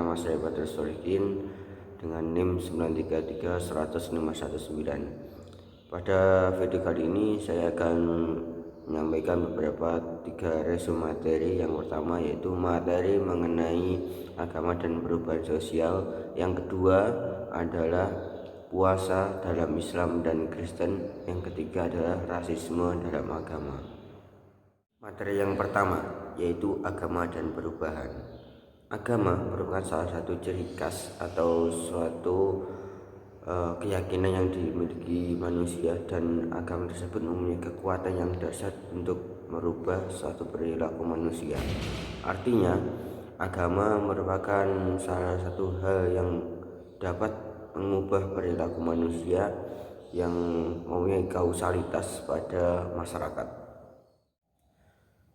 nama saya Badrul Solihin dengan NIM 9331059. Pada video kali ini saya akan menyampaikan beberapa 3 resume materi. Yang pertama yaitu materi mengenai agama dan perubahan sosial. Yang kedua adalah puasa dalam Islam dan Kristen. Yang ketiga adalah rasisme dalam agama. Materi yang pertama yaitu agama dan perubahan. Agama merupakan salah satu ciri khas atau suatu keyakinan yang dimiliki manusia, dan agama tersebut mempunyai kekuatan yang dahsyat untuk merubah suatu perilaku manusia. Artinya, agama merupakan salah satu hal yang dapat mengubah perilaku manusia yang mempunyai kausalitas pada masyarakat.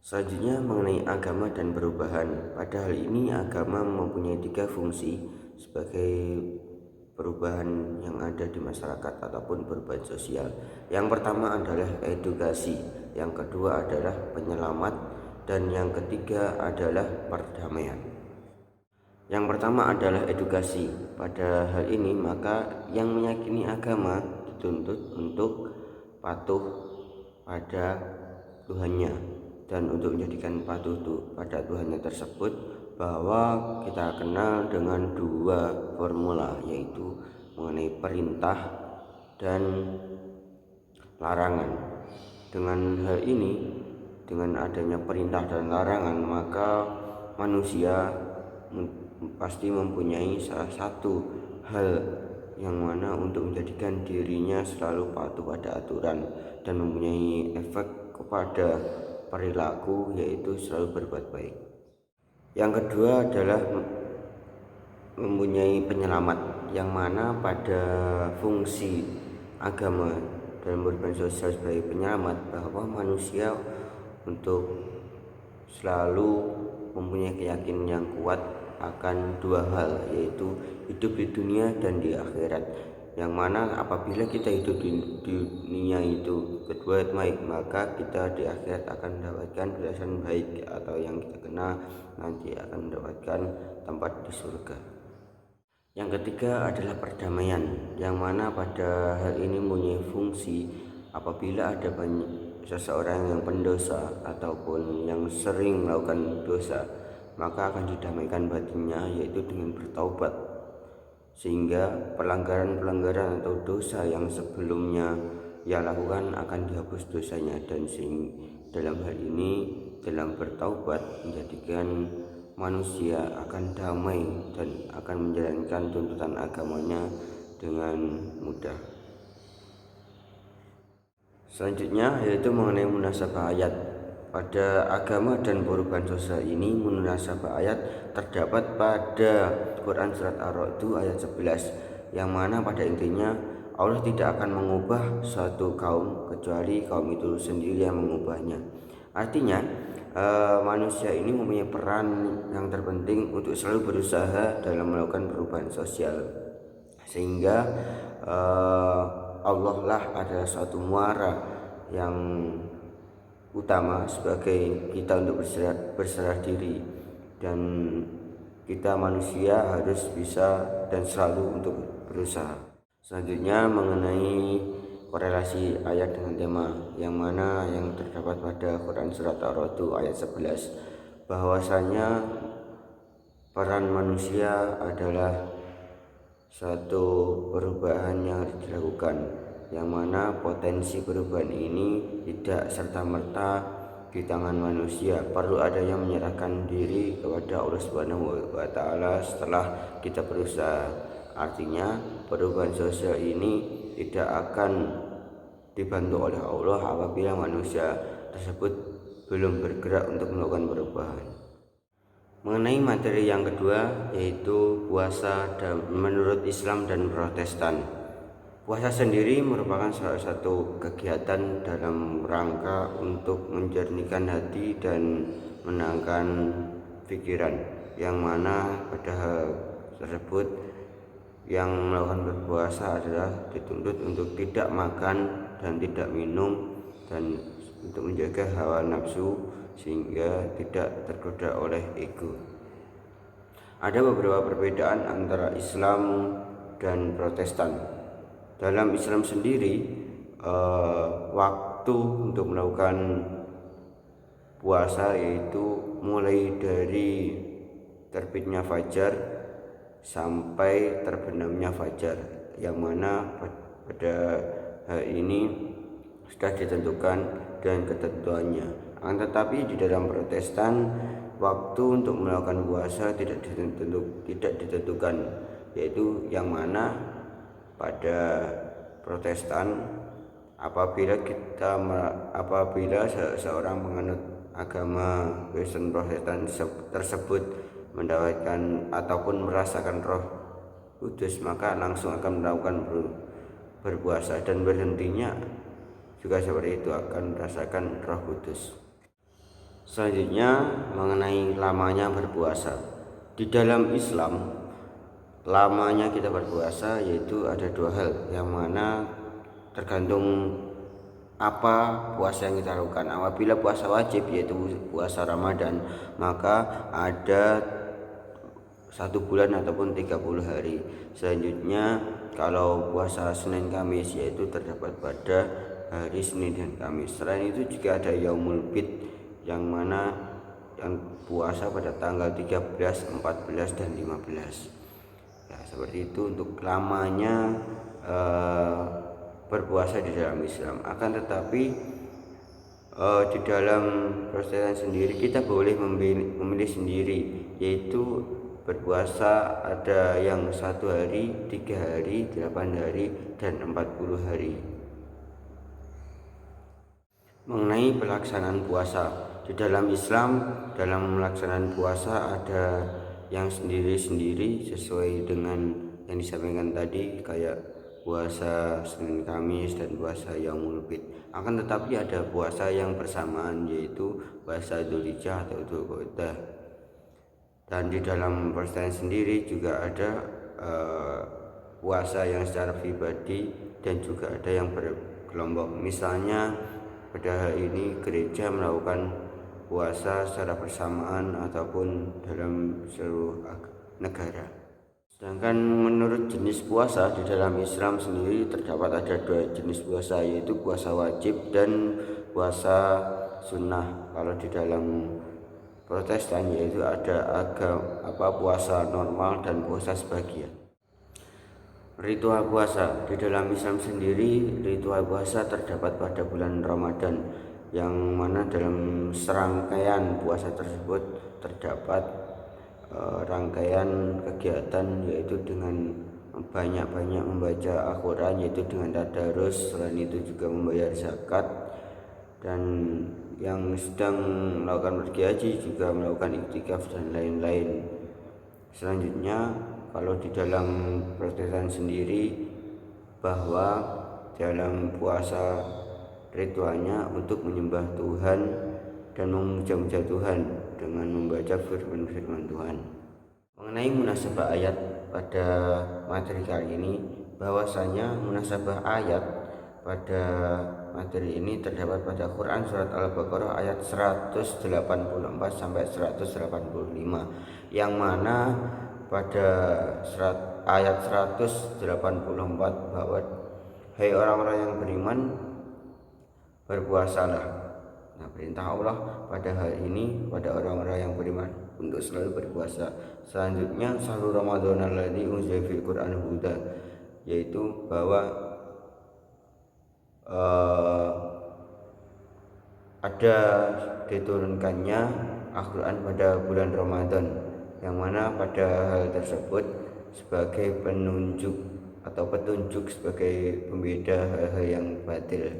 Selanjutnya mengenai agama dan perubahan. Pada hal ini agama mempunyai 3 fungsi sebagai perubahan yang ada di masyarakat ataupun perubahan sosial. Yang pertama adalah edukasi, yang kedua adalah penyelamat, dan yang ketiga adalah perdamaian. Yang pertama adalah edukasi. Pada hal ini maka yang meyakini agama dituntut untuk patuh pada Tuhannya, dan untuk menjadikan patuh pada Tuhannya tersebut bahwa kita kenal dengan 2 formula, yaitu mengenai perintah dan larangan. Dengan hal ini, dengan adanya perintah dan larangan, maka manusia pasti mempunyai salah satu hal yang mana untuk menjadikan dirinya selalu patuh pada aturan dan mempunyai efek kepada perilaku, yaitu selalu berbuat baik. Yang kedua adalah mempunyai penyelamat, yang mana pada fungsi agama dalam perubahan sosial sebagai penyelamat bahwa manusia untuk selalu mempunyai keyakinan yang kuat akan 2 hal, yaitu hidup di dunia dan di akhirat. Yang mana apabila kita hidup di dunia itu berbuat baik, maka kita di akhirat akan mendapatkan balasan baik, atau yang kita kenal nanti akan mendapatkan tempat di surga. Yang ketiga adalah perdamaian, yang mana pada hal ini mempunyai fungsi apabila ada seseorang yang pendosa ataupun yang sering melakukan dosa, maka akan didamaikan batinnya, yaitu dengan bertaubat, sehingga pelanggaran-pelanggaran atau dosa yang sebelumnya ia lakukan akan dihapus dosanya. Dan dalam hal ini, dalam bertaubat menjadikan manusia akan damai dan akan menjalankan tuntutan agamanya dengan mudah. Selanjutnya yaitu mengenai munasabah ayat. Pada agama dan perubahan sosial ini, munasabah ayat terdapat pada Quran Surat Ar-Ra'd ayat 11, yang mana pada intinya Allah tidak akan mengubah suatu kaum kecuali kaum itu sendiri yang mengubahnya. Artinya manusia ini mempunyai peran yang terpenting untuk selalu berusaha dalam melakukan perubahan sosial, sehingga Allah lah adalah suatu muara yang utama sebagai kita untuk berserah diri, dan kita manusia harus bisa dan selalu untuk berusaha. Selanjutnya mengenai korelasi ayat dengan tema, yang mana yang terdapat pada Quran Surat Ar-Ra'd ayat 11, bahwasanya peran manusia adalah suatu perubahan yang harus dilakukan, yang mana potensi perubahan ini tidak serta-merta di tangan manusia. Perlu ada yang menyerahkan diri kepada Allah Subhanahu wa Ta'ala setelah kita berusaha. Artinya perubahan sosial ini tidak akan dibantu oleh Allah apabila manusia tersebut belum bergerak untuk melakukan perubahan. Mengenai materi yang kedua yaitu puasa menurut Islam dan Protestan. Puasa sendiri merupakan salah satu kegiatan dalam rangka untuk menjernihkan hati dan menenangkan pikiran, yang mana pada hal tersebut yang melakukan berpuasa adalah dituntut untuk tidak makan dan tidak minum, dan untuk menjaga hawa nafsu sehingga tidak tergoda oleh ego. Ada beberapa perbedaan antara Islam dan Protestan. Dalam Islam sendiri, waktu untuk melakukan puasa yaitu mulai dari terbitnya fajar sampai terbenamnya fajar, yang mana pada hari ini sudah ditentukan dengan ketentuannya. Akan tetapi di dalam Protestan, waktu untuk melakukan puasa tidak ditentukan, yaitu yang mana pada Protestan apabila seorang penganut agama Kristen Protestan tersebut mendapatkan ataupun merasakan Roh Kudus, maka langsung akan melakukan berpuasa, dan berhentinya juga seperti itu, akan merasakan Roh Kudus. Selanjutnya mengenai lamanya berpuasa. Di dalam Islam, lamanya kita berpuasa yaitu ada dua hal, yang mana tergantung apa puasa yang kita lakukan. Apabila puasa wajib yaitu puasa Ramadan, maka ada 1 bulan ataupun 30 hari. Selanjutnya kalau puasa Senin Kamis yaitu terdapat pada hari Senin dan Kamis. Selain itu juga ada Yaumul Bid, yang mana yang puasa pada tanggal 13, 14 dan 15. Ya, seperti itu untuk lamanya berpuasa di dalam Islam. Akan tetapi di dalam Protestan sendiri kita boleh memilih sendiri, yaitu berpuasa ada yang 1 hari, 3 hari, 8 hari, dan 40 hari. Mengenai pelaksanaan puasa di dalam Islam, dalam melaksanaan puasa ada yang sendiri-sendiri sesuai dengan yang disampaikan tadi, kayak puasa Senin Kamis dan puasa Yaumul Bid. Akan tetapi ada puasa yang bersamaan, yaitu puasa Dzulhijjah atau Dzulqa'dah. Dan di dalam Protestan sendiri juga ada puasa yang secara pribadi dan juga ada yang berkelompok. Misalnya pada hari ini gereja melakukan puasa secara bersamaan ataupun dalam seluruh negara. Sedangkan menurut jenis puasa di dalam Islam sendiri terdapat ada 2 jenis puasa, yaitu puasa wajib dan puasa sunnah. Kalau di dalam Protestan yaitu ada puasa normal dan puasa sebagian. Ritual puasa di dalam Islam sendiri, ritual puasa terdapat pada bulan Ramadan, yang mana dalam serangkaian puasa tersebut terdapat rangkaian kegiatan, yaitu dengan banyak-banyak membaca Al-Quran, yaitu dengan tadarus. Selain itu juga membayar zakat, dan yang sedang melakukan pergi haji juga melakukan iktikaf dan lain-lain. Selanjutnya kalau di dalam Protestan sendiri, bahwa dalam puasa ritualnya untuk menyembah Tuhan dan memuja-muja Tuhan dengan membaca firman-firman Tuhan. Mengenai munasabah ayat pada materi kali ini, bahwasanya munasabah ayat pada materi ini terdapat pada Quran surat Al-Baqarah ayat 184 sampai 185, yang mana pada ayat 184 bahwa hai orang-orang yang beriman, berpuasalah. Nah, perintah Allah pada hari ini pada orang-orang yang beriman untuk selalu berpuasa. Selanjutnya syahrul Ramadan alladzi unzila fil Qur'an huda, yaitu bahwa ada diturunkannya Al-Quran pada bulan Ramadan, yang mana pada hal tersebut sebagai penunjuk atau petunjuk sebagai pembeda hal-hal yang batil,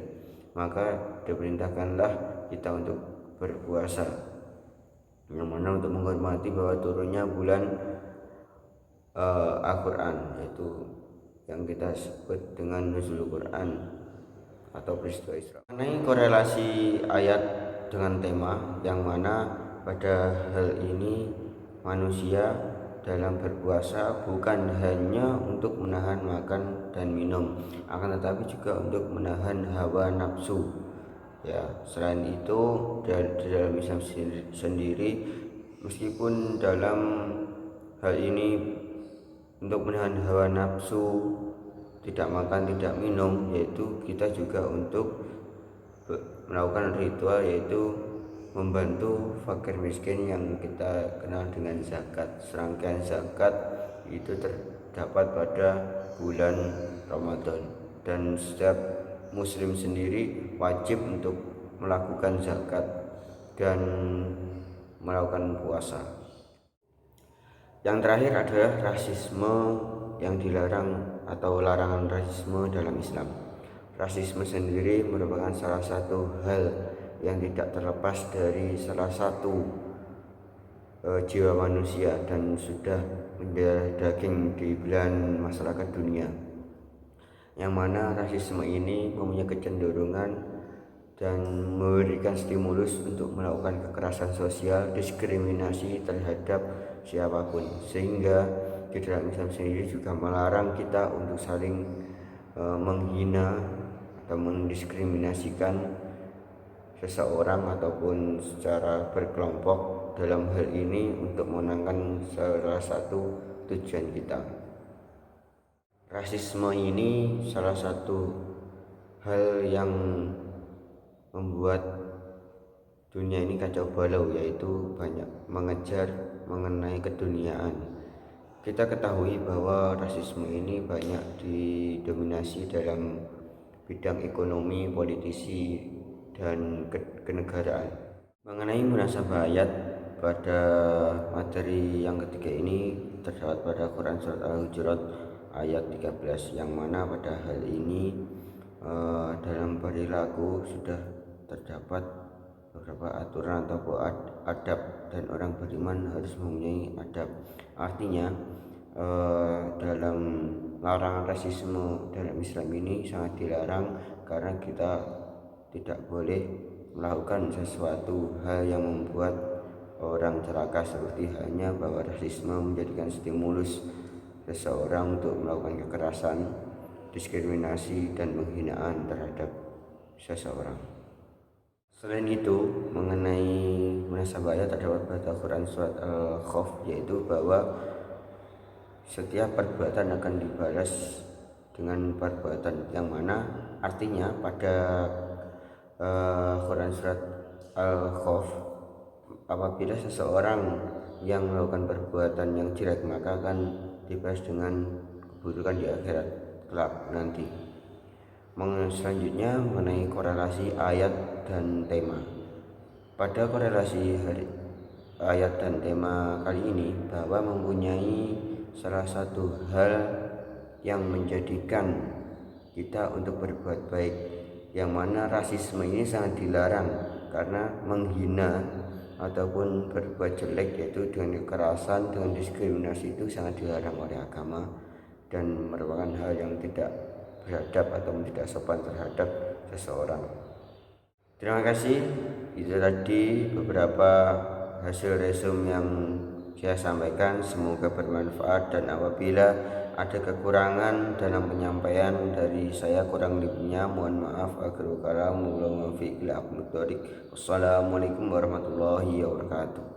maka diperintahkanlah kita untuk berpuasa, yang mana untuk menghormati bahwa turunnya bulan Al-Quran, yaitu yang kita sebut dengan nuzul Quran atau peristiwa Isra. Mengenai korelasi ayat dengan tema, yang mana pada hal ini manusia dalam berpuasa bukan hanya untuk menahan makan dan minum, akan tetapi juga untuk menahan hawa nafsu. Ya, selain itu di dalam Islam sendiri, meskipun dalam hal ini untuk menahan hawa nafsu, tidak makan, tidak minum, yaitu kita juga untuk melakukan ritual, yaitu membantu fakir miskin yang kita kenal dengan zakat. Serangkaian zakat itu terdapat pada bulan Ramadan, dan setiap muslim sendiri wajib untuk melakukan zakat dan melakukan puasa. Yang terakhir adalah rasisme yang dilarang atau larangan rasisme dalam Islam. Rasisme sendiri merupakan salah satu hal yang tidak terlepas dari salah satu jiwa manusia dan sudah mendarah daging di belahan masyarakat dunia, yang mana rasisme ini mempunyai kecenderungan dan memberikan stimulus untuk melakukan kekerasan sosial, diskriminasi terhadap siapapun, sehingga di dalam Islam sendiri juga melarang kita untuk saling menghina atau mendiskriminasikan seseorang ataupun secara berkelompok dalam hal ini untuk memenangkan salah satu tujuan kita. Rasisme ini salah satu hal yang membuat dunia ini kacau balau, yaitu banyak mengejar mengenai keduniaan. Kita ketahui bahwa rasisme ini banyak didominasi dalam bidang ekonomi, politisi, dan kenegaraan. Mengenai munasabah ayat pada materi yang ketiga ini terdapat pada Quran Surat Al-Hujurat ayat 13, yang mana pada hal ini dalam perilaku sudah terdapat beberapa aturan atau adab, dan orang beriman harus mempunyai adab. Artinya dalam larangan rasisme dalam Islam ini sangat dilarang, karena kita tidak boleh melakukan sesuatu hal yang membuat orang celaka, seperti halnya bahwa rasisme menjadikan stimulus seseorang untuk melakukan kekerasan, diskriminasi, dan penghinaan terhadap seseorang. Selain itu, mengenai munasabah ayat terdapat pada Quran Surat Al-Khaf, yaitu bahwa setiap perbuatan akan dibalas dengan perbuatan, yang mana artinya pada Quran Surat Al-Khaf, apabila seseorang yang melakukan perbuatan yang jelek maka akan dibalas dengan keburukan di akhirat kelak nanti. Selanjutnya mengenai korelasi ayat dan tema. Pada korelasi ayat dan tema kali ini, bahwa mempunyai salah satu hal yang menjadikan kita untuk berbuat baik, yang mana rasisme ini sangat dilarang karena menghina ataupun berbuat jelek, yaitu dengan kekerasan, dengan diskriminasi, itu sangat dilarang oleh agama dan merupakan hal yang tidak beradab atau tidak sopan terhadap seseorang. Terima kasih. Itu tadi beberapa hasil resume yang saya sampaikan, semoga bermanfaat, dan apabila ada kekurangan dalam penyampaian dari saya, kurang lebihnya mohon maaf. Akhirul kalam, wassalamualaikum warahmatullahi wabarakatuh.